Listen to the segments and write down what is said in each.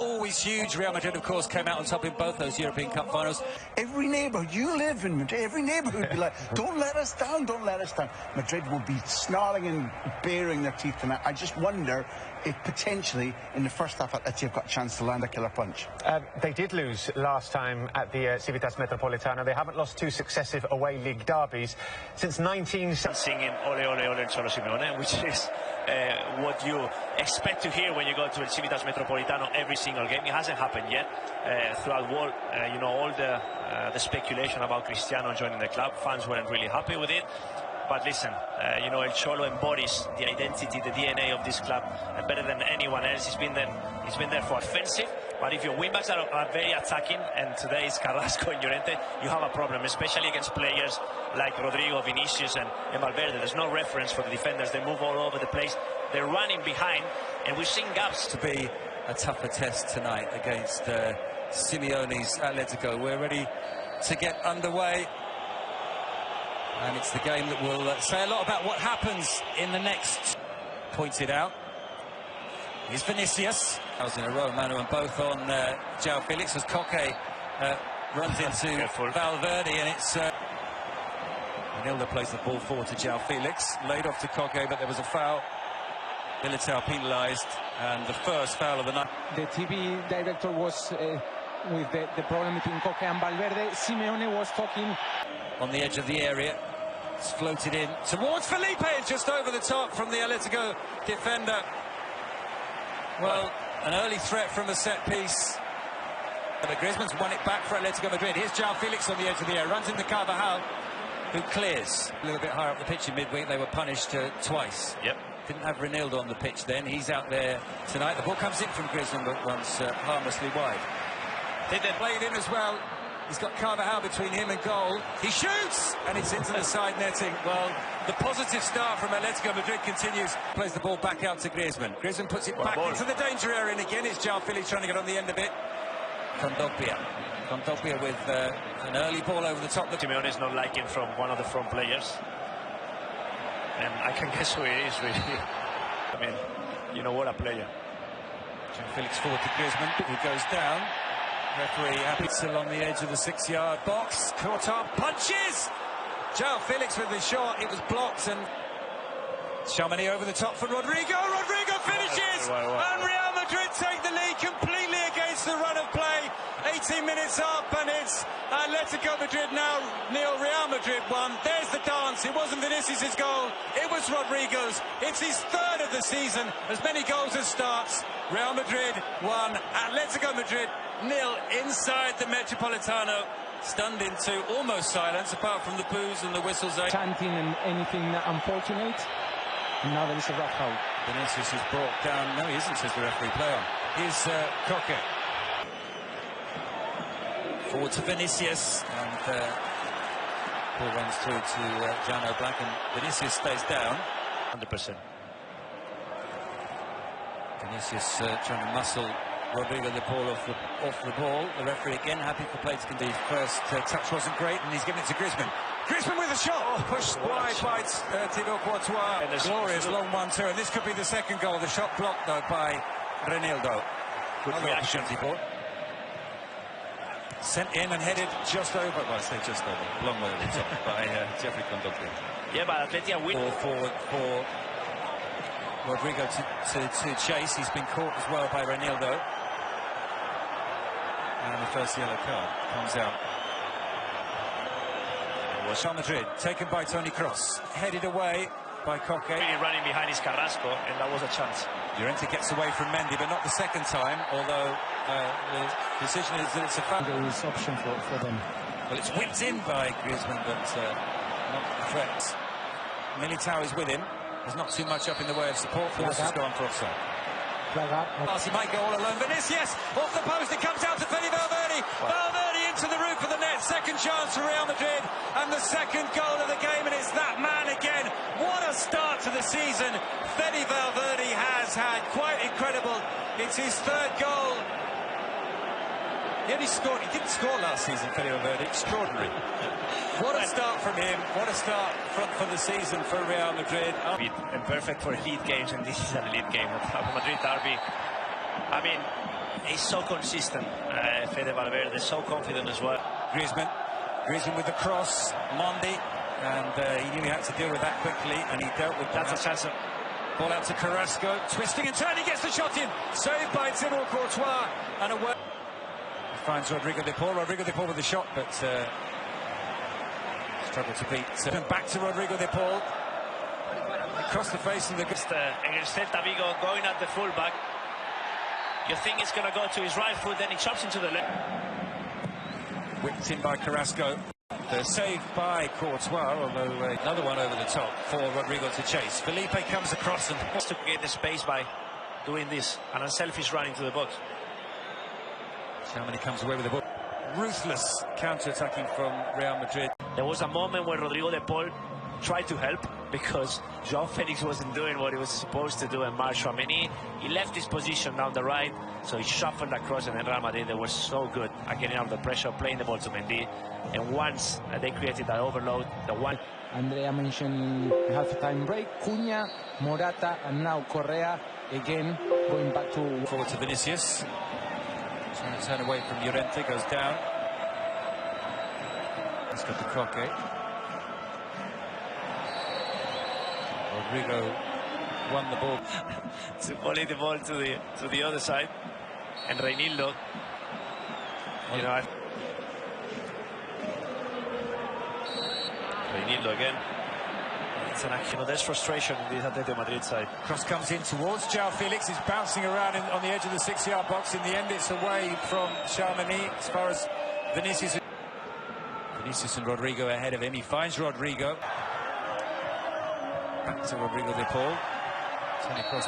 Always huge. Real Madrid, of course, came out on top in both those European Cup finals. Every neighbourhood, you live in Madrid, every neighbourhood would be like, don't let us down, don't let us down. Madrid will be snarling and baring their teeth tonight. I just wonder if potentially in the first half Atleti have got a chance to land a killer punch. They did lose last time at the Civitas Metropolitano. They haven't lost 2 successive away league derbies since 19... Singing Ole Ole Ole Cholo Simeone, which is what you expect to hear when you go to the Civitas Metropolitano every single game. It hasn't happened yet. Throughout all the speculation about Cristiano joining the club, fans weren't really happy with it. But listen, El Cholo embodies the identity, the DNA of this club better than anyone else. He's been there for offensive. But if your wingbacks are very attacking, and today is Carrasco and Llorente, you have a problem, especially against players like Rodrigo, Vinicius, and Valverde. There's no reference for the defenders. They move all over the place. They're running behind, and we've seen gaps. To be a tougher test tonight against Simeone's Atletico. We're ready to get underway. And it's the game that will say a lot about what happens in the next. Pointed out. Here's Vinicius. That was in a row, Manu, and both on João Felix as Koke runs into Valverde, and it's Ronaldo plays the ball forward to João Felix, laid off to Koke, but there was a foul. Militao penalised, and the first foul of the night. The TV director was with the problem between Koke and Valverde. Simeone was talking on the edge of the area. It's floated in towards Felipe, and just over the top from the Atletico defender. Well, an early threat from a set piece. But Griezmann's won it back for Atletico Madrid. Here's João Felix on the edge of the area, runs into Carvajal, who clears. A little bit higher up the pitch in midweek, they were punished twice. Yep. Didn't have Ronaldo on the pitch then. He's out there tonight. The ball comes in from Griezmann, but runs harmlessly wide. They played in as well. He's got Carvajal between him and goal. He shoots, and it's into the side netting. Well, the positive start from Atletico Madrid continues. Plays the ball back out to Griezmann. Griezmann puts it back into the danger area, and again it's João Felix trying to get on the end of it. Condopia with an early ball over the top. Simeone is not liking from one of the front players. And I can guess who it is, really. I mean, you know what a player. João Felix forward to Griezmann, who goes down. Referee happy, still on the edge of the 6-yard box. Caught up, punches! João Felix with the shot, it was blocked, and Tchouaméni over the top for Rodrigo. Rodrigo finishes! And Real Madrid take the lead completely against the run of play. 18 minutes up, and it's Atletico Madrid now, nil, Real Madrid 1. There's the dance. It wasn't Vinicius' goal, it was Rodrigo's. It's his 3rd of the season, as many goals as starts. Real Madrid 1, Atletico Madrid 0 inside the Metropolitano. Stunned into almost silence, apart from the boos and the whistles. Chanting and anything unfortunate. And now there is a red foul. Vinicius is brought down. No, he isn't, says the referee. Play on. Here's Koke. Forward to Vinicius, and ball runs through to Jano Black, and Vinicius stays down. 100%. Vinicius trying to muscle Rodrigo the ball off the ball. The referee again happy for play to continue. First touch wasn't great, and he's given it to Griezmann. Griezmann with a shot, pushed wide by Thibaut Courtois. Glorious long one too, and this could be the second goal. The shot blocked though by Ronaldo. Good reaction. Sent in and headed just over. Well, I say just over, long way over the top by Jeffrey Condopia. Yeah, but Atleti will forward for Rodrigo to chase. He's been caught as well by Ronaldo. And the first yellow card comes out. Real Madrid taken by Toni Kroos, headed away by Koke. Really running behind his Carrasco, and that was a chance. Llorente gets away from Mendy, but not the second time, although the decision is that it's a foul. There is option for them. Well, it's whipped in by Griezmann, but not the threats. Militao is with him. There's not too much up in the way of support for this. Has gone for offside. He might go all alone. Vinicius off the post. It comes out to Fede Valverde. Valverde into the roof of the net. Second chance for Real Madrid, and the second goal of the game. And it's that man again. What a start to the season Fede Valverde has had. Quite incredible. It's his 3rd goal. He only scored. He didn't score last season, Fede Valverde. Extraordinary. What a start from him. What a start for the season for Real Madrid. And perfect for elite games, and this is an elite game. The Madrid derby. I mean, He's so consistent, Fede Valverde, so confident as well. Griezmann with the cross, Mondi, and he knew he had to deal with that quickly, and he dealt with that. That's a chance. Ball out to Carrasco, twisting and turning, gets the shot in, saved by Thibaut Courtois, and away. He finds Rodrigo de Paul with the shot, but struggled to beat. Back to Rodrigo de Paul, across the face of the... Against Celta Vigo, going at the fullback. You think it's going to go to his right foot, then he chops into the left. Whipped in by Carrasco. The save by Courtois, although another one over the top for Rodrigo to chase. Felipe comes across and wants to create the space by doing this, an unselfish run into the box. Shamani comes away with the ball. Ruthless counter-attacking from Rεαl Madrid. There was a moment where Rodrigo de Paul tried to help because João Felix wasn't doing what he was supposed to do, and Marshall, he left his position down the right, so he shuffled across, and then Rεαl Madrid, they were so good at getting out of the pressure, playing the ball to Mendy, and once they created that overload, the one... Andrea mentioned half-time break, Cunha, Morata, and now Correa, again, going back to... Forward to Vinicius, trying to turn away from Llorente, goes down. He's got the croquet. Rodrigo won the ball. To volley the ball to the other side, and Reinildo, Reinildo again. It's an action. There's frustration in the Atletico Madrid side. Cross comes in towards João Felix. He's bouncing around on the edge of the 6-yard box. In the end, it's away from Shamani as far as Vinicius. Vinicius and Rodrigo ahead of him. He finds Rodrigo. Back to Rodrigo de Paul. Tony Cross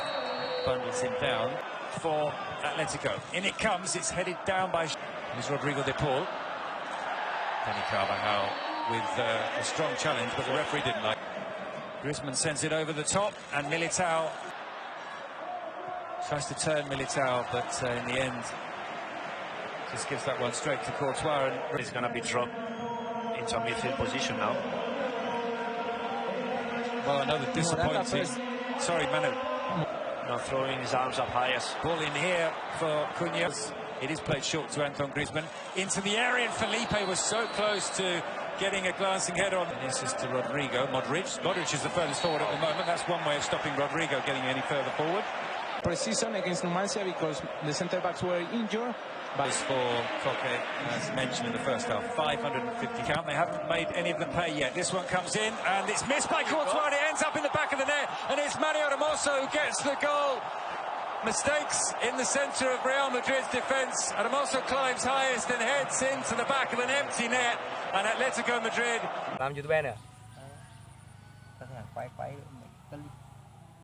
bundles him down for Atletico. In it comes, it's headed down by... Here's Rodrigo de Paul. Dani Carvajal with a strong challenge, but the referee didn't like. Griezmann sends it over the top, and Militao tries to turn Militao, but in the end, just gives that one straight to Courtois. And he's going to be dropped into a midfield position now. Well, another disappointing... Sorry, Manu. Not throwing his arms up high. Ball in here for Cunha. It is played short to Antoine Griezmann. Into the area, and Felipe was so close to getting a glancing head on. This is to Rodrigo. Modric is the furthest forward at the moment. That's one way of stopping Rodrigo getting any further forward. Precision against Numancia because the centre-backs were injured. But for Coque, as mentioned in the first half, 550 count. They haven't made any of them pay yet. This one comes in, and it's missed by Courtois, and it ends up in the back of the net, and it's Mario Hermoso who gets the goal. Mistakes in the centre of Rεαl Madrid's defence. Hermoso climbs highest and heads into the back of an empty net, and Atletico Madrid. Làm YouTube nè. Quay